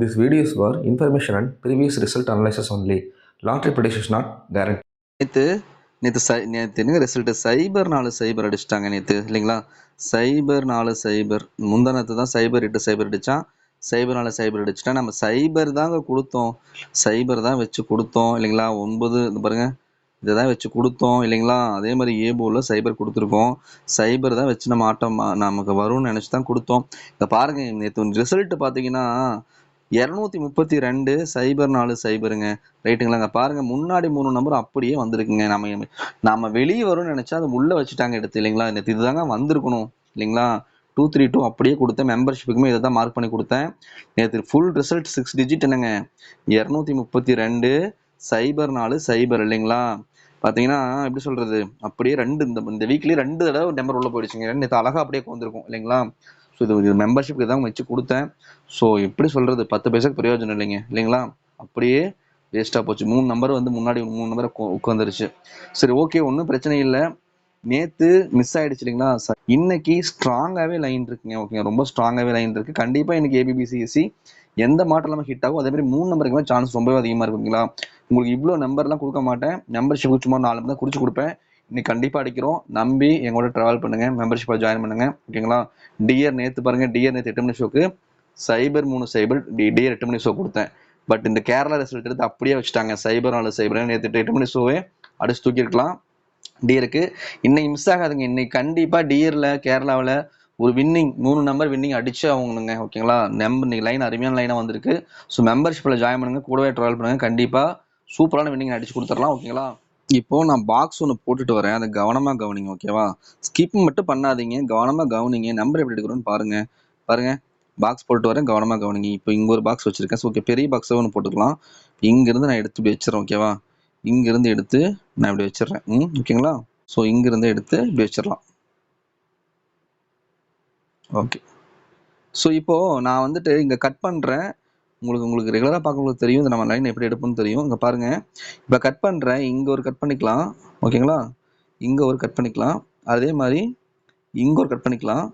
This video is for information and previous result analysis only. Lottery prediction is not guaranteed. நேற்று நேற்று என்னங்க result சைபர் 4 அடிச்சிட்டாங்க நேற்று இல்லைங்களா? சைபர் 4 முந்தானத்து தான் சைபர் 8 அடித்தான். சைபர் 4 அடிச்சிட்டா நம்ம சைபர் தாங்க கொடுத்தோம். சைபர் தான் வச்சு கொடுத்தோம் இல்லைங்களா? 9 இது பாருங்க, இதை தான் வச்சு கொடுத்தோம் இல்லைங்களா? அதே மாதிரி ஏபோவில் சைபர் கொடுத்துருக்கோம். சைபர் தான் வச்சு நம்ம ஆட்டம் நமக்கு வரும்னு நினச்சி தான் கொடுத்தோம். இதை பாருங்க, நேற்று ரிசல்ட்டு பார்த்தீங்கன்னா 232 சைபர் 4 ரைட்டுங்களாங்க. பாருங்க, முன்னாடி 3 நம்பர் அப்படியே வந்திருக்குங்க. நம்ம வெளியே வரும்னு நினைச்சா அது உள்ள வச்சுட்டாங்க எடுத்து இல்லைங்களா? நேற்று இதுதாங்க வந்திருக்கணும் இல்லைங்களா? 232 அப்படியே கொடுத்தேன். மெம்பர்ஷிப்புக்குமே இதை தான் மார்க் பண்ணி கொடுத்தேன். நேற்று ஃபுல் ரிசல்ட் 6 டிஜிட் என்னங்க, 232 சைபர் 4 இல்லைங்களா? பார்த்தீங்கன்னா எப்படி சொல்றது, அப்படியே இந்த வீக்லி 2 தடவை நம்பர் உள்ள போயிடுச்சுங்க. நேற்று அழகா அப்படியே வந்திருக்கும் இல்லைங்களா? ஸோ இது மெம்பர்ஷிப்புக்கு தான் வச்சு கொடுத்தேன். ஸோ எப்படி சொல்கிறது, 10 பைசாக்கு பிரயோஜனம் இல்லைங்களா? அப்படியே வேஸ்ட்டாக போச்சு. 3 நம்பர் வந்து முன்னாடி 3 நம்பரை உட்காந்துருச்சு. சரி, ஓகே, ஒன்றும் பிரச்சனை இல்லை. நேற்று மிஸ் ஆகிடுச்சு இல்லைங்களா? இன்னைக்கு ஸ்ட்ராங்காகவே லைன் இருக்குங்க. ஓகேங்க, ரொம்ப ஸ்ட்ராங்காகவே லைன் இருக்குது. கண்டிப்பாக இன்னைக்கு ஏபிபிசிஎஸ்சி எந்த மாட்டம் இல்லாமல் ஹிட் ஆகும். அதே மாதிரி 3 நம்பருக்கு சான்ஸ் ரொம்பவே அதிகமாக இருக்குங்களா? உங்களுக்கு இவ்வளோ நம்பர்லாம் கொடுக்க மாட்டேன். மெம்பர்ஷிப்புக்கு சும்மா 4 தான் குறிச்சு கொடுப்பேன். இன்னைக்கு கண்டிப்பாக அடிக்கிறோம். நம்பி எங்களோட ட்ராவல் பண்ணுங்க, மெம்பர்ஷிப்பில் ஜாயின் பண்ணுங்க. ஓகேங்களா? டிஆர் நேற்று பாருங்க, டிஆர் நேற்று 8 மணி ஷோக்கு சைபர் 3 டிஆர் 8 மணி ஷோ கொடுத்தேன். பட் இந்த கேரளா ரிசல்ட் எடுத்து அப்படியே வச்சுட்டாங்க. சைபர் 4 நேற்று 8 மணி ஷோவே அடிச்சு தூக்கியிருக்கலாம் டிஆருக்கு. இன்னைக்கு மிஸ் ஆகாதுங்க. இன்னைக்கு கண்டிப்பா டிஆர்ல கேரளாவில் ஒரு வின்னிங் 3 நம்பர் வின்னிங் அடிச்சு அவங்களுங்க. ஓகேங்களா? இன்னைக்கு லைன் அருமையான லைனாக வந்திருக்கு. ஸோ மெம்பர்ஷிப்பில் ஜாயின் பண்ணுங்க, கூடவே ட்ராவல் பண்ணுங்க. கண்டிப்பாக சூப்பரான வின்னிங் அடிச்சு கொடுத்துடலாம். ஓகேங்களா? இப்போ நான் பாக்ஸ் ஒன்று போட்டுட்டு வரேன், அதை கவனமாக கவனிங்க. ஓகேவா? ஸ்கிப் மட்டும் பண்ணாதீங்க, கவனமாக கவனிங்க. நம்பர் எப்படி எடுக்கிறோன்னு பாருங்க. பாக்ஸ் போட்டு வரேன், கவனமாக கவனிங்க. இப்போ இங்கே ஒரு பாக்ஸ் வச்சிருக்கேன். ஸோ ஓகே, பெரிய பாக்ஸாக ஒன்று போட்டுக்கலாம். இங்கேருந்து நான் எடுத்து இப்படி வச்சிடறேன். ஓகேவா? இங்கிருந்து எடுத்து நான் இப்படி வச்சிடறேன். ஓகேங்களா? ஸோ இங்கிருந்து எடுத்து இப்படி வச்சிடலாம். ஓகே. ஸோ இப்போ நான் வந்துட்டு இங்கே கட் பண்ணுறேன். உங்களுக்கு ரெகுலராக பார்க்கும்போது தெரியும், இந்த நம்ம லைன் எப்படி எடுப்போம்னு தெரியும். இங்கே பாருங்க, இப்போ கட் பண்ணுறேன். இங்கே ஒரு கட் பண்ணிக்கலாம். ஓகேங்களா? இங்கே ஒரு கட் பண்ணிக்கலாம். அதே மாதிரி இங்கே ஒரு கட் பண்ணிக்கலாம்.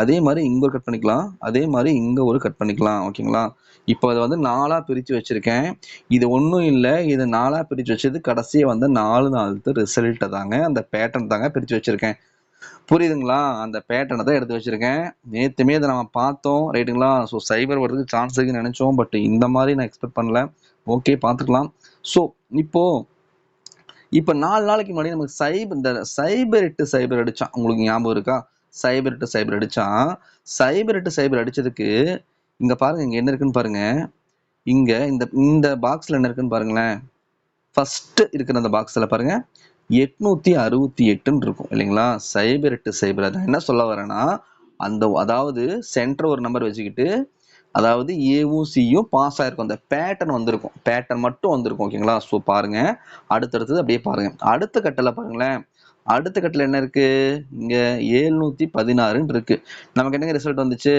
அதே மாதிரி இங்கே ஒரு கட் பண்ணிக்கலாம். அதே மாதிரி இங்கே ஒரு கட் பண்ணிக்கலாம். ஓகேங்களா? இப்போ அதை வந்து 4ஆக பிரித்து வச்சுருக்கேன். இது ஒன்றும் இல்லை, இது 4ஆக பிரித்து வச்சது கடைசியாக வந்து 4 ரிசல்ட்டை தாங்க, அந்த பேட்டர்ன் தாங்க பிரித்து வச்சுருக்கேன். புரியுதுங்களா? அந்த பேட்டர்னை தான் எடுத்து வச்சிருக்கேன். நேற்றுமே இதை நம்ம பார்த்தோம், ரைட்டுங்களா? ஸோ சைபர் வர்றதுக்கு சான்ஸ் இருக்குன்னு நினைச்சோம். பட் இந்த மாதிரி நான் எக்ஸ்பெக்ட் பண்ணல. ஓகே, பார்த்துக்கலாம். ஸோ இப்போ 4 நாளைக்கு முன்னாடி நமக்கு இந்த சைபர் 8 அடிச்சான். உங்களுக்கு ஞாபகம் இருக்கா? சைபர் 8 அடிச்சான். சைபர் 8 அடிச்சதுக்கு இங்க பாருங்க, இங்க என்ன இருக்குன்னு பாருங்க. இங்க இந்த பாக்ஸ்ல என்ன இருக்குன்னு பாருங்களேன். ஃபர்ஸ்ட் இருக்கிற அந்த பாக்ஸ்ல பாருங்க, 868 இருக்கும் இல்லைங்களா? சைபர் 8 அதான் என்ன சொல்ல வரேன்னா, அதாவது சென்டர் ஒரு நம்பர் வச்சுக்கிட்டு, அதாவது ஏவும் சியும் பாஸ் ஆயிருக்கும். அந்த பேட்டர்ன் வந்திருக்கும், பேட்டர்ன் மட்டும் வந்திருக்கும். ஓகேங்களா? ஸோ பாருங்க, அடுத்தடுத்தது அப்படியே பாருங்க. அடுத்த கட்டல பாருங்களேன். அடுத்த கட்டல என்ன இருக்கு? இங்க 716 இருக்கு. நமக்கு என்ன ரிசல்ட் வந்துச்சு?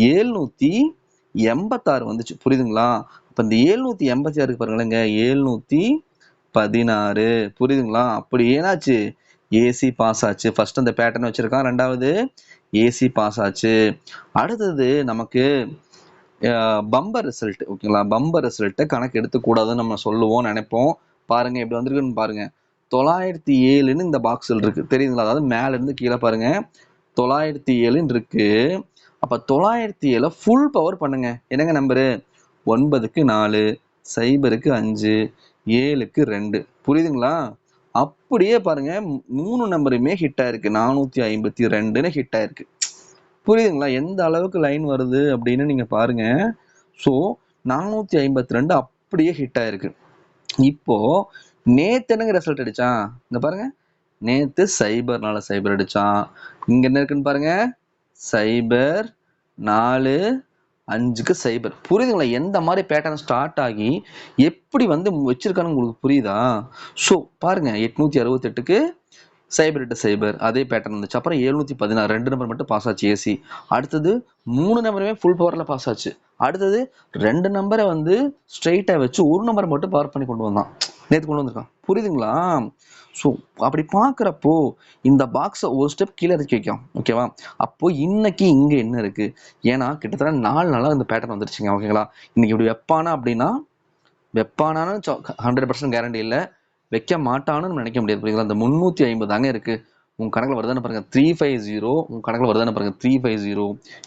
786 வந்துச்சு. புரியுதுங்களா? அப்ப இந்த 786 பாருங்களேங்க, 716 புரியுதுங்களா? அப்படி ஏனாச்சு, ஏசி பாஸ் ஆச்சு. ஃபர்ஸ்ட் அந்த பேட்டர்ன் வச்சிருக்கான், ரெண்டாவது ஏசி பாஸ் ஆச்சு. அடுத்தது நமக்கு பம்பர் ரிசல்ட். ஓகேங்களா? பம்பர் ரிசல்ட்டை கணக்கு எடுத்துக்கூடாதுன்னு நம்ம சொல்லுவோம், நினைப்போம். பாருங்க எப்படி வந்திருக்குன்னு பாருங்க. 907ன்னு இந்த பாக்ஸில் இருக்கு, தெரியுதுங்களா? அதாவது மேல இருந்து கீழே பாருங்க, 907ன்னு இருக்கு. அப்ப 907 ஃபுல் பவர் பண்ணுங்க. என்னங்க நம்பரு? 9க்கு 4, 0க்கு 5, 7க்கு 2. புரியுதுங்களா? அப்படியே பாருங்க, 3 நம்பருமே ஹிட் ஆயிருக்கு. 452ன்னு ஹிட் ஆயிருக்கு. புரியுதுங்களா? எந்த அளவுக்கு லைன் வருது அப்படின்னு நீங்க பாருங்க. ஸோ 452 அப்படியே ஹிட் ஆயிருக்கு. இப்போ நேத்து என்னங்க ரிசல்ட் அடிச்சான்? இங்க பாருங்க, நேத்து சைபர் 4 அடிச்சான். இங்க என்ன இருக்குன்னு பாருங்க, சைபர் 4 5க்கு சைபர். புரியுதுங்களா? எந்த மாதிரி பேட்டர்ன் ஸ்டார்ட் ஆகி எப்படி வந்து வச்சிருக்கான்னு உங்களுக்கு புரியுதா? ஸோ பாருங்க, 868க்கு சைபர் 8 அதே பேட்டர்ன் வந்துச்சு. அப்புறம் 716 2 நம்பர் மட்டும் பாஸ் ஆச்சு ஏசி. அடுத்தது 3 நம்பருமே ஃபுல் பவர்ல பாஸ் ஆச்சு. அடுத்தது 2 நம்பரை வந்து ஸ்ட்ரெயிட்டா வச்சு 1 நம்பர் மட்டும் பவர் பண்ணி கொண்டு வந்தான். நேற்று கொண்டு வந்திருக்கான். புரியுதுங்களா? ஸோ அப்படி பார்க்குறப்போ இந்த பாக்ஸை ஒரு ஸ்டெப் கீழே இறக்கி வைக்கும். ஓகேவா? அப்போ இன்னைக்கு இங்கே என்ன இருக்கு? ஏன்னா கிட்டத்தட்ட 4 நாளாக இந்த பேட்டர்ன் வந்துருச்சுங்க. ஓகேங்களா? இன்னைக்கு இப்படி வைப்பானா அப்படின்னா வைப்பானான்னு 100% கேரண்டி இல்லை. வைக்க மாட்டான்னு நம்ம நினைக்க முடியாது. புரியுங்களா? இந்த 350 தாங்க இருக்கு. உங்க கணக்கில் வருதானே பாருங்க 350. உங்க கணக்கில் வருதானே பாருங்க 350,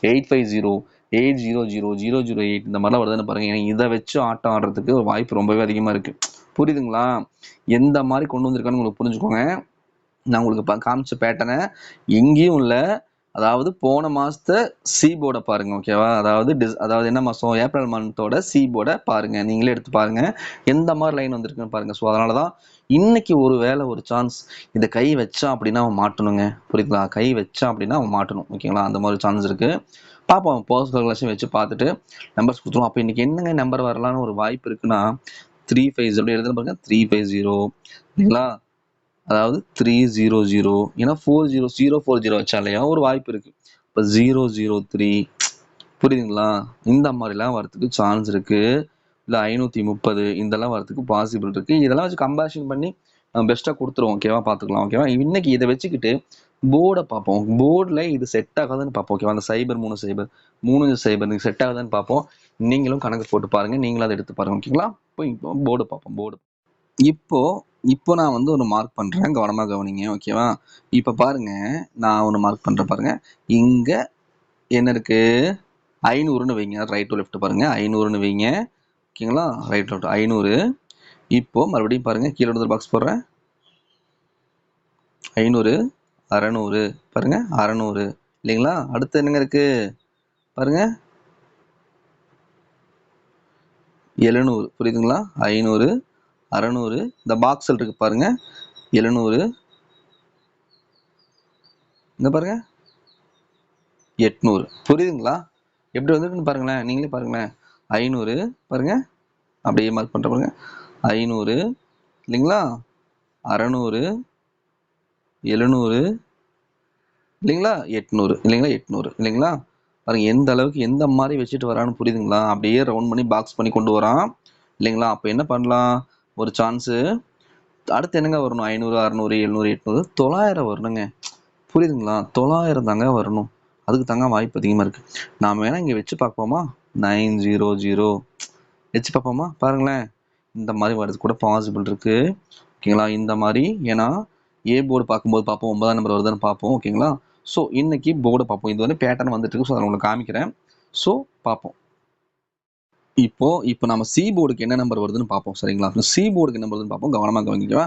850, 800, 008 இந்த மாதிரிலாம் வருதானே பாருங்க. ஏன்னா இதை வச்சு ஆட்டம் ஆடுறதுக்கு ஒரு வாய்ப்பு ரொம்பவே அதிகமா இருக்கு. புரியுதுங்களா? எந்த மாதிரி கொண்டு வந்திருக்கான்னு உங்களுக்கு புரிஞ்சுக்கோங்க. நான் உங்களுக்கு காமிச்ச பேட்டர்னை எங்கேயும் இல்லை. அதாவது போன மாசத்தை சி போர்டை பாருங்க. ஓகேவா? அதாவது என்ன மாசம்? ஏப்ரல் மந்தோட சி போர்டை பாருங்க. நீங்களே எடுத்து பாருங்க எந்த மாதிரி லைன் வந்திருக்குன்னு பாருங்க. ஸோ அதனாலதான் இன்னைக்கு ஒரு வேலை ஒரு சான்ஸ் இதை கை வச்சான் அப்படின்னா அவன் மாட்டணுங்க. புரியுதுங்களா? கை வச்சான் அப்படின்னா அவன் மாட்டணும். ஓகேங்களா? அந்த மாதிரி சான்ஸ் இருக்கு. பார்ப்போம். பர்சனல் கிளாஸையும் வச்சு பார்த்துட்டு நம்பர்ஸ் கொடுத்துருவோம். அப்போ இன்னைக்கு என்னங்க நம்பர் வரலான்னு ஒரு வாய்ப்பு இருக்குன்னா 350 அப்படி எழுதுன பாருங்க 350 இல்லைங்களா? அதாவது 300 ஏன்னா 40040 வச்சாலையா ஒரு வாய்ப்பு இருக்கு. இப்போ 003 புரியுதுங்களா? இந்த மாதிரிலாம் வரதுக்கு சான்ஸ் இருக்கு. இல்லை 530 இதெல்லாம் வரதுக்கு பாசிபிள் இருக்கு. இதெல்லாம் வச்சு கம்பேரிஷன் பண்ணி பெஸ்ட்டாக கொடுத்துருவோம். ஓகேவா? பார்த்துக்கலாம். ஓகேவா? இன்னைக்கு இதை வச்சுக்கிட்டு போர்டை பார்ப்போம். போர்டில் இது செட் ஆகாதுன்னு பார்ப்போம். ஓகேவா? அந்த சைபர் 3 சைபர் செட் ஆகுதுன்னு பார்ப்போம். நீங்களும் கணக்கு போட்டு பாருங்க. நீங்களும் அதை எடுத்து பாருங்க. ஓகேங்களா? இப்போ போர்டு பார்ப்போம். போர்டு இப்போ இப்போ நான் வந்து ஒரு மார்க் பண்றேன். கவனமா கவனிங்க. ஓகேவா? இப்ப பாருங்க. நான் ஒன்று மார்க் பண்றேன் பாருங்க. இங்க என்ன இருக்கு? 500ன்னு வைங்க. ரைட் டு லெஃப்ட் பாருங்க. 500ன்னு வைங்க. ஓகேங்களா? Right left 500. இப்போ மறுபடியும் பாருங்க. கீழே ஒரு பாக்ஸ் போடுறேன். 500, 600 பாருங்க. 600 இல்லைங்களா? அடுத்து என்னங்க இருக்கு பாருங்க. 700 புரியுதுங்களா? 500, 600 இந்த பாக்ஸில் இருக்கு பாருங்க. 700 இங்க பாருங்க 800 புரியுதுங்களா? எப்படி வந்திருக்குன்னு பாருங்களேன். நீங்களே பாருங்களேன். 500 பாருங்க. அப்படியே மார்க் பண்ற பாருங்க. 500 இல்லைங்களா? 600, 700 இல்லைங்களா? 800 இல்லைங்களா? 800 இல்லைங்களா? பாருங்க எந்த அளவுக்கு எந்த மாதிரி வச்சுட்டு வரான்னு புரியுதுங்களா? அப்படியே ரவுண்ட் பண்ணி பாக்ஸ் பண்ணி கொண்டு வரான் இல்லைங்களா? அப்போ என்ன பண்ணலாம்? ஒரு சான்ஸு அடுத்து என்னங்க வரணும்? 500, 600, 700, 800, 900 வரணுங்க. புரியுதுங்களா? 900 தாங்க வரணும். அதுக்கு தாங்க வாய்ப்பு அதிகமாக இருக்கு. நாம வேணா இங்கே வச்சு பார்ப்போமா? 900 வச்சு பார்ப்போமா? பாருங்களேன். இந்த மாதிரி வரது கூட பாசிபிள் இருக்கு. ஓகேங்களா? இந்த மாதிரி ஏன்னா ஏ போர்டு பார்க்கும்போது பார்ப்போம். 9ஆம் நம்பர் வருதுன்னு பார்ப்போம். ஓகேங்களா? ஸோ இன்னைக்கு போர்டை பார்ப்போம். இது வந்து பேட்டர்ன் வந்துட்டு இருக்கு. ஸோ அதை உங்களுக்கு காமிக்கிறேன். ஸோ பார்ப்போம். இப்போ நம்ம சி போர்டுக்கு என்ன நம்பர் வருதுன்னு பார்ப்போம். சரிங்களா? சி போர்டுக்கு என்ன வருதுன்னு பார்ப்போம். கவனமா கவனிக்கவா?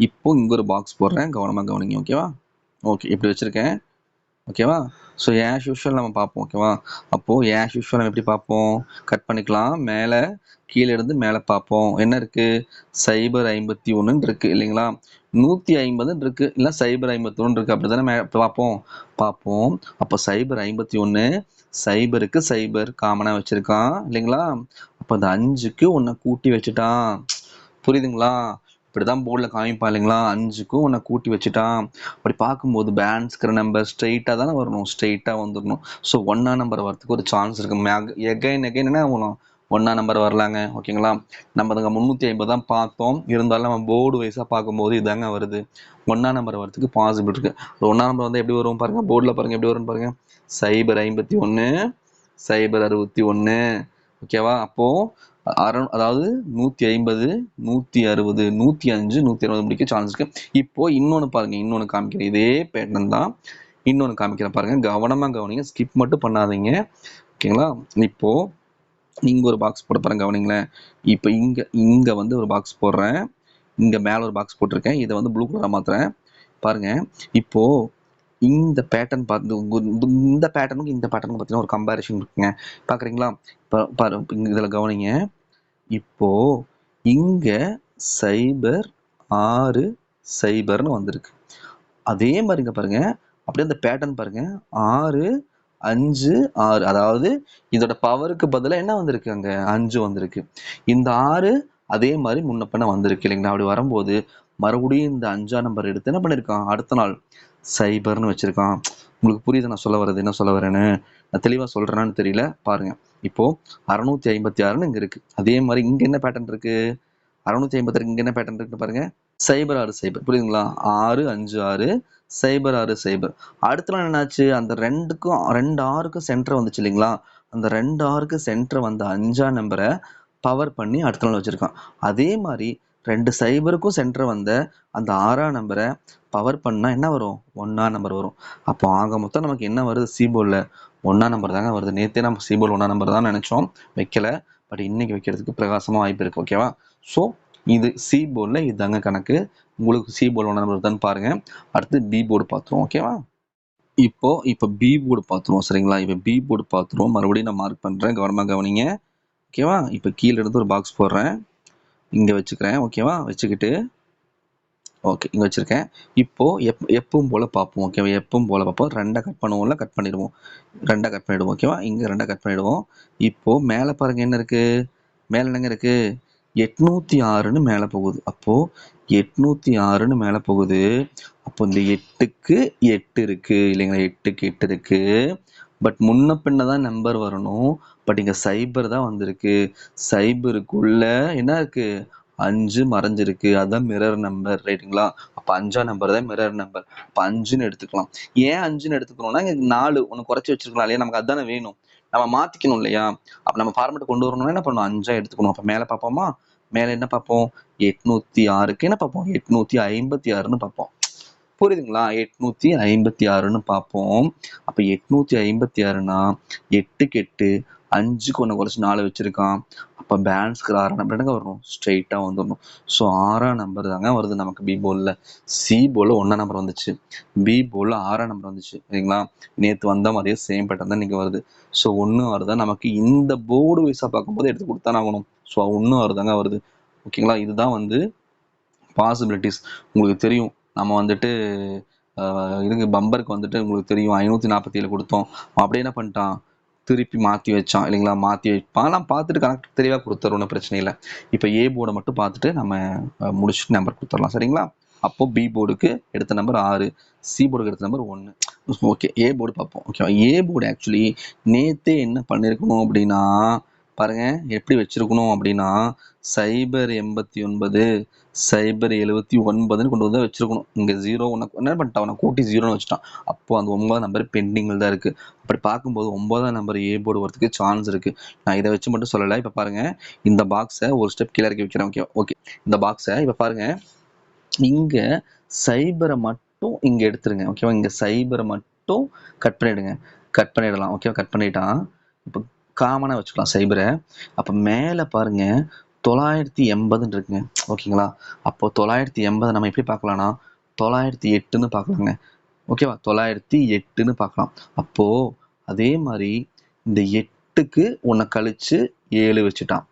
இப்போ இங்க ஒரு பாக்ஸ் போடுறேன். கவனமா கவனிங்க. ஓகேவா? ஓகே இப்படி வச்சிருக்கேன். ஓகேவா? ஸோ ஆஸ் யூஷுவல் நம்ம பார்ப்போம். ஓகேவா? அப்போது ஆஸ் யூஷுவல் நம்ம எப்படி பார்ப்போம்? கட் பண்ணிக்கலாம். மேலே கீழே இருந்து மேலே பார்ப்போம். என்ன இருக்குது? 051 இருக்குது இல்லைங்களா? 150 இருக்குது இல்லை 051 இருக்குது. அப்படி தானே பார்ப்போம். அப்போ 051 சைபருக்கு சைபர் காமனாக வச்சுருக்கான் இல்லைங்களா? அப்போ அந்த 5க்கு ஒன்றை கூட்டி வச்சுட்டான். புரியுதுங்களா? இப்படிதான் போர்டில் காமிப்பா இல்லைங்களா? 5க்கும் ஒன்றை கூட்டி வச்சுட்டான். அப்படி பார்க்கும்போது பேலன்ஸ்கிற நம்பர் ஸ்ட்ரெயிட்டாக தானே வரணும். ஸ்ட்ரெயிட்டாக வந்துடணும். ஸோ 1ஆம் நம்பர் வரதுக்கு ஒரு சான்ஸ் இருக்கு. எகைன் என்ன ஆகணும்? 1ஆம் நம்பர் வரலாங்க. ஓகேங்களா? நம்ம அதுங்க 350 தான் பார்த்தோம். இருந்தாலும் நம்ம போர்டு வைஸாக பார்க்கும்போது இதாங்க வருது. 1ஆம் நம்பர் வரதுக்கு பாசிபிள் இருக்கு. 1ஆம் நம்பர் வந்து எப்படி வரும் பாருங்க. போர்டில் பாருங்க எப்படி வரும்னு பாருங்க. 051, 061. ஓகேவா? அப்போ அதாவது 150, 160, 105, 120 முடிக்க சான்ஸ் இருக்கு. இப்போ இன்னொன்று பாருங்க. இன்னொன்று காமிக்கிறேன். இதே பேட்டர்ன் தான். இன்னொன்று காமிக்கிறேன் பாருங்க. கவனமா கவனிங்க. ஸ்கிப் மட்டும் பண்ணாதீங்க. ஓகேங்களா? இப்போ இங்க ஒரு பாக்ஸ் போட பாருங்க. கவனிங்களேன். இப்போ இங்க வந்து ஒரு பாக்ஸ் போடுறேன். இங்க மேல ஒரு பாக்ஸ் போட்டிருக்கேன். இதை வந்து ப்ளூ கலரா மாத்துறேன். பாருங்க. இப்போ இந்த பேட்டர்ன் பார்த்து இந்த பேட்டர்னுக்கு இந்த பேட்டர்னுக்கு பார்த்தீங்கன்னா ஒரு கம்பேரிஷன் இருக்குங்க. பார்க்குறீங்களா? பாரு இதில் கவனிங்க. இப்போ இங்க 060 வந்திருக்கு. அதே மாதிரிங்க பாருங்க. அப்படியே அந்த பேட்டர்ன் பாருங்க. 656 அதாவது இதோட பவருக்கு பதிலாக என்ன வந்திருக்கு? அங்க 5 வந்திருக்கு. இந்த 6 அதே மாதிரி முன்ன பின்ன வந்திருக்கு இல்லைங்களா? அப்படி வரும்போது மறுபடியும் இந்த 5ஆம் நம்பர் எடுத்து என்ன பண்ணிருக்கான்? அடுத்த நாள் சைபர்னு வச்சிருக்கான். உங்களுக்கு புரியுது நான் சொல்ல வர்றது என்ன சொல்ல வரேன்னு? நான் தெளிவா சொல்றேனான்னு தெரியல. பாருங்க. இப்போ 656ன்னு இங்க இருக்கு. அதே மாதிரி இங்க என்ன பேட்டர்ன் இருக்கு? 656 இங்க என்ன பேட்டர்ன் இருக்கு பாருங்க, 060 புரியுதுங்களா, 656 060. அடுத்த நாள் என்னாச்சு, அந்த ரெண்டு ஆறுக்கும் சென்டர் வந்துச்சு இல்லைங்களா, அந்த ரெண்டு ஆறுக்கு சென்டர் வந்த 5ஆம் நம்பரை பவர் பண்ணி அடுத்த நாள் வச்சிருக்கான். அதே மாதிரி 2 சைபருக்கும் சென்டர் வந்த அந்த 6ஆம் நம்பரை பவர் பண்ணா என்ன வரும், 1ஆம் நம்பர் வரும். அப்போ ஆக மொத்தம் நமக்கு என்ன வருது, சிபோர்டில் 1ஆம் நம்பர் தாங்க வருது. நேற்றே நம்ம சிபோர்டு 1ஆம் நம்பர் தான் நினைச்சோம், வைக்கல. பட் இன்னைக்கு வைக்கிறதுக்கு பிரகாசமா வாய்ப்பு இருக்கு. ஓகேவா? ஸோ இது சி போர்டில் இதுதாங்க கணக்கு. உங்களுக்கு சி போர்டு 1ஆம் நம்பர் தான் பாருங்க. அடுத்து பி போர்டு பார்த்துருவோம். ஓகேவா? இப்போ பி போர்டு பார்த்துருவோம். சரிங்களா? இப்போ பி போர்டு பார்த்துருவோம். மறுபடியும் நான் மார்க் பண்ணுறேன், கவனமாக கவனிங்க. ஓகேவா? இப்போ கீழே இருந்து ஒரு பாக்ஸ் போடுறேன், இங்கே வச்சுக்கிறேன். ஓகேவா? வச்சுக்கிட்டு ஓகே இங்கே வச்சுருக்கேன். இப்போது எப்பவும் போல் பார்ப்போம். ஓகேவா? எப்பவும் போல் பார்ப்போம். 2 கட் பண்ணுவோம்ல, கட் பண்ணிடுவோம். 2 கட் பண்ணிவிடுவோம். ஓகேவா? இங்கே 2 கட் பண்ணிவிடுவோம். இப்போது மேலே பாருங்கள் என்ன இருக்குது, மேலே என்னங்க இருக்குது, 806ன்னு மேலே போகுது. அப்போது 806ன்னு மேலே போகுது. அப்போ இந்த 8க்கு 8 இருக்குது இல்லைங்களா, 8க்கு 8 இருக்குது. பட் முன்ன பின்ன தான் நம்பர் வரணும். பட் இங்கே சைபர் தான் வந்திருக்கு. சைபருக்குள்ள என்ன இருக்குது, 5 மறைஞ்சிருக்கு. அதுதான் மிரர் நம்பர். ரைட்டுங்களா? அப்போ 5ஆம் நம்பர் தான் மிரர் நம்பர். அப்போ 5ன்னு எடுத்துக்கலாம். ஏன் 5ன்னு எடுத்துக்கணும்னா, இங்கே 4 ஒன்று குறைச்சி வச்சிருக்கலாம் இல்லையா, நமக்கு அதுதானே வேணும். நம்ம மாற்றிக்கணும் இல்லையா? அப்போ நம்ம ஃபார்மெட் கொண்டு வரணும்னா என்ன பண்ணணும், 5ஆ எடுத்துக்கணும். அப்போ மேலே பார்ப்போமா, மேலே என்ன பார்ப்போம், 806க்கு என்ன பார்ப்போம், 856ன்னு பார்ப்போம். புரியுதுங்களா? 856ன்னு பார்ப்போம். அப்போ 856ன்னா 8க்கு 8, 5க்கு 1 குறைச்சி 4 வச்சிருக்கான். அப்போ பேலன்ஸ்க்கு 6ஆம் நம்பர் என்னங்க வரணும், ஸ்ட்ரெயிட்டாக வந்துடணும். ஸோ 6ஆம் நம்பர் தாங்க வருது நமக்கு பி போர்டில். சி போர்டில் 1ஆம் நம்பர் வந்துச்சு, பி போர்டில் 6ஆம் நம்பர் வந்துச்சு. சரிங்களா? நேற்று வந்த மாதிரியே சேம் பேட்டர்ன் தான் இன்றைக்கி வருது. ஸோ 1 வருதா நமக்கு, இந்த போர்டு வைஸாக பார்க்கும்போது எடுத்து கொடுத்தானே ஆகணும். ஸோ 1 வருதாங்க வருது. ஓகேங்களா? இதுதான் வந்து பாசிபிலிட்டிஸ். உங்களுக்கு தெரியும் நம்ம வந்துட்டு இதுக்கு பம்பருக்கு வந்துட்டு உங்களுக்கு தெரியும் 547 கொடுத்தோம். அப்படியே என்ன பண்ணிட்டான், திருப்பி மாற்றி வச்சான் இல்லைங்களா, மாற்றி வைப்பான். நான் பார்த்துட்டு கனெக்ட் தெளிவாக கொடுத்துறோம், ஒன்றும் பிரச்சனை இல்லை. இப்போ ஏ போர்டை மட்டும் பார்த்துட்டு நம்ம முடிச்சுட்டு நம்பர் கொடுத்துடலாம். சரிங்களா? அப்போது பி போர்டுக்கு எடுத்த நம்பர் 6, சி போர்டுக்கு எடுத்த நம்பர் 1. ஓகே, ஏ போர்டு பார்ப்போம். ஓகேவா? ஏ போர்டு ஆக்சுவலி நேற்றே என்ன பண்ணியிருக்கணும் அப்படின்னா, பாருங்க எப்படி வச்சிருக்கணும் அப்படின்னா, 089 079ன்னு கொண்டு வந்து வச்சிருக்கணும். இங்கே 0 என்ன பண்ணிட்டான், அவனை கூட்டி 0ன்னு வச்சுட்டான். அப்போ அந்த 9ஆம் நம்பர் பெண்டிங்கில் தான் இருக்குது. அப்படி பார்க்கும்போது 9ஆம் நம்பர் ஏ போர்டு வரதுக்கு சான்ஸ் இருக்குது. நான் இதை வச்சு மட்டும் சொல்லலை. இப்போ பாருங்க, இந்த பாக்ஸை ஒரு ஸ்டெப் கீழே இறக்கி வைக்கிறேன். ஓகே இந்த பாக்ஸை இப்போ பாருங்க, இங்கே சைபரை மட்டும் இங்கே எடுத்துருங்க. ஓகேவா? இங்கே சைபரை மட்டும் கட் பண்ணிவிடுங்க. கட் பண்ணிடலாம். ஓகேவா? கட் பண்ணிட்டான். இப்போ காமனாக வச்சுக்கலாம் சைபரை. அப்போ மேலே பாருங்க 980ன்னு இருக்குங்க. ஓகேங்களா? அப்போ 980 நம்ம எப்படி பார்க்கலாம்னா 908ன்னு பார்க்கலாங்க. ஓகேவா? 908ன்னு பார்க்கலாம். அப்போது அதே மாதிரி இந்த 8க்கு 1 கழிச்சு 7 வச்சுட்டான்.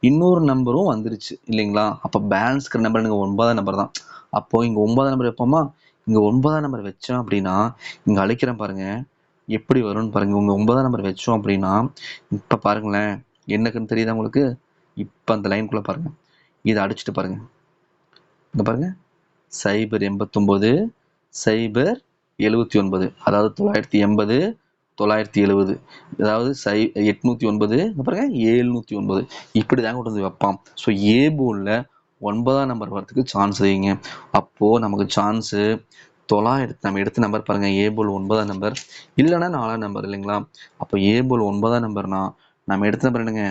இன்னொரு நம்பரும் வந்துருச்சு இல்லைங்களா? அப்போ பேலன்ஸ்கிற நம்பர் நீங்கள் 9ஆம் நம்பர் தான். அப்போது இங்கே 9ஆம் நம்பர் வைப்போமா, இங்கே 9ஆம் நம்பர் வச்சோம் அப்படின்னா, இங்கே அழைக்கிறேன் பாருங்க எப்படி வரும்னு பாருங்க. உங்கள் 9ஆம் நம்பர் வச்சோம் அப்படின்னா, இப்போ பாருங்களேன் என்னக்குன்னு தெரியுதா உங்களுக்கு, இப்போ அந்த லைனுக்குள்ளே பாருங்க, இதை அடிச்சுட்டு பாருங்க. இங்கே பாருங்க, 089 079, அதாவது 980 970, அதாவது 809, பாருங்க 709, இப்படி தாங்க கொண்டு வந்து வைப்பான். ஸோ ஏ போர்டில் 9ஆம் நம்பர் வரதுக்கு சான்ஸ் வைங்க. அப்போது நமக்கு சான்ஸு 900 நம்ம எடுத்த நம்பர் பாருங்க, ஏ போல் 9ஆம் நம்பர் இல்லைன்னா 4ஆம் நம்பர் இல்லைங்களா? அப்போ ஏ போல் 9ஆம் நம்பர்னா நம்ம எடுத்த நம்பர் என்னங்க,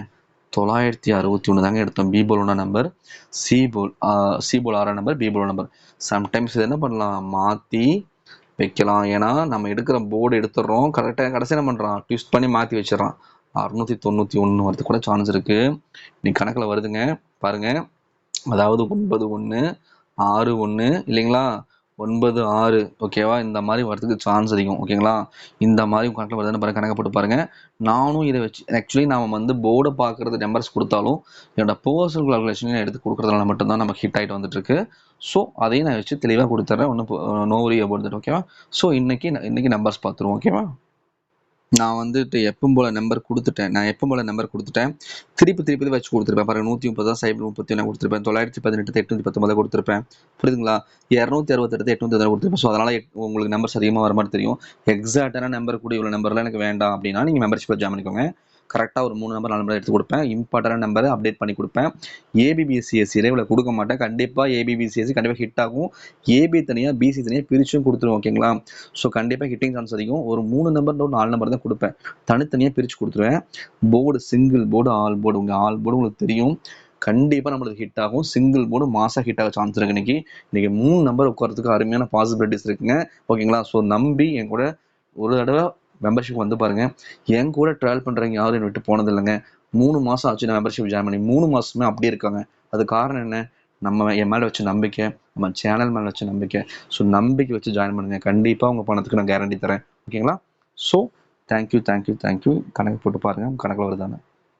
961 தாங்க எடுத்தோம். பி போல் 1ஆம் நம்பர், சி போல் 6ஆம் நம்பர், பி போல் நம்பர். சம்டைம்ஸ் இது என்ன பண்ணலாம், மாற்றி வைக்கலாம். ஏன்னா நம்ம எடுக்கிற போர்டு எடுத்துடுறோம், கரெக்டாக கடைசி என்ன பண்ணுறான், ட்விஸ்ட் பண்ணி மாற்றி வச்சிடறான். 691 வரதுக்கு கூட சான்ஸ் இருக்குது. இன்னைக்கு கணக்கில் வருதுங்க பாருங்க. அதாவது 91 61 இல்லைங்களா, 96. ஓகேவா? இந்த மாதிரி வரதுக்கு சான்ஸ் அதிகம். ஓகேங்களா? இந்த மாதிரி கணக்கில் வருதுன்னு பாருங்க, கணக்கு போட்டு பாருங்க. நானும் இதை வச்சு ஆக்சுவலி நாம் வந்து போர்டை பார்க்குறது நம்பர்ஸ் கொடுத்தாலும் என்னோட பர்சனல் கால்குலேஷன் எடுத்து கொடுக்குறதுனால மட்டும்தான் நமக்கு ஹிட் ஆகிட்டு வந்துட்டு இருக்கு. ஸோ அதையும் நான் வச்சு தெளிவாக கொடுத்துட்றேன், ஒன்றும் நோ வரி அபவுட் தட். ஓகேவா? ஸோ இன்னைக்கு நம்பர்ஸ் பார்த்துருவோம். ஓகேவா? நான் வந்துட்டு எப்பவும் போல் நம்பர் கொடுத்துட்டேன். திருப்பி வச்சு கொடுத்துருப்பேன் பாருங்க. 130 031 கொடுத்துருப்பேன். 918 819 கொடுத்துருப்பேன். புரியுதுங்களா? 268 819 கொடுத்துருப்பேன். ஸோ அதனால் உங்களுக்கு நம்பர்ஸ் அதிகமாக வர மாதிரி தெரியும். எக்ஸாக்டான நம்பர் கூட இவ்வளோ நம்பர்லாம் எனக்கு வேண்டாம் அப்படின்னா நீங்கள் மெம்பர்ஷிப்பில் ஜாயின் பண்ணிக்கோங்க. கரெக்டாக ஒரு 3 நம்பர் 4 நம்பர் எடுத்து கொடுப்பேன். இம்பார்ட்டன்ட் நம்பரை அப்டேட் பண்ணி கொடுப்பேன். ஏபிபிசிஎஸ்சி இடையில கொடுக்க மாட்டேன். கண்டிப்பாக ஏபிபிசிஎஸ்சி கண்டிப்பாக ஹிட் ஆகும். ஏபி தனியாக பிசி தனியாக பிரிச்சும் கொடுத்துருவோம். ஓகேங்களா? ஸோ கண்டிப்பாக ஹிட்டிங் சான்ஸ் அதிகம். ஒரு 3 நம்பர் 4 நம்பர் தான் கொடுப்பேன். தனித்தனியாக பிரித்து கொடுத்துருவேன். Board single board all board all board உங்களுக்கு தெரியும். கண்டிப்பாக நம்மளுக்கு ஹிட் ஆகும். சிங்கிள் போர்டு மாசாக ஹிட் ஆக சான்ஸ் இருக்கு. இன்னைக்கு 3 நம்பர் உட்காரத்துக்கு அருமையான பாசிபிலிட்டிஸ் இருக்குங்க. ஓகேங்களா? ஸோ நம்பி என் கூட ஒரு தடவை மெம்பர்ஷிப் வந்து பாருங்க. என் கூட ட்ராவல் பண்றவங்க யாரும் என்னை விட்டு போனது இல்லைங்க. 3 மாசம் ஆச்சு நான் மெம்பர்ஷிப் ஜாயின் பண்ணி. 3 மாசமே அப்படியே இருக்காங்க. அது காரணம் என்ன? நம்ம என் மேல வச்ச நம்பிக்கை, நம்ம சேனல் மேல வச்ச நம்பிக்கை. ஸோ நம்பிக்கை வச்சு ஜாயின் பண்ணுங்க. கண்டிப்பா உங்க பணத்துக்கு நான் கேரண்டி தரேன். ஓகேங்களா? So thank you. கணக்கு போட்டு பாருங்க. கணக்கில் வருதானே.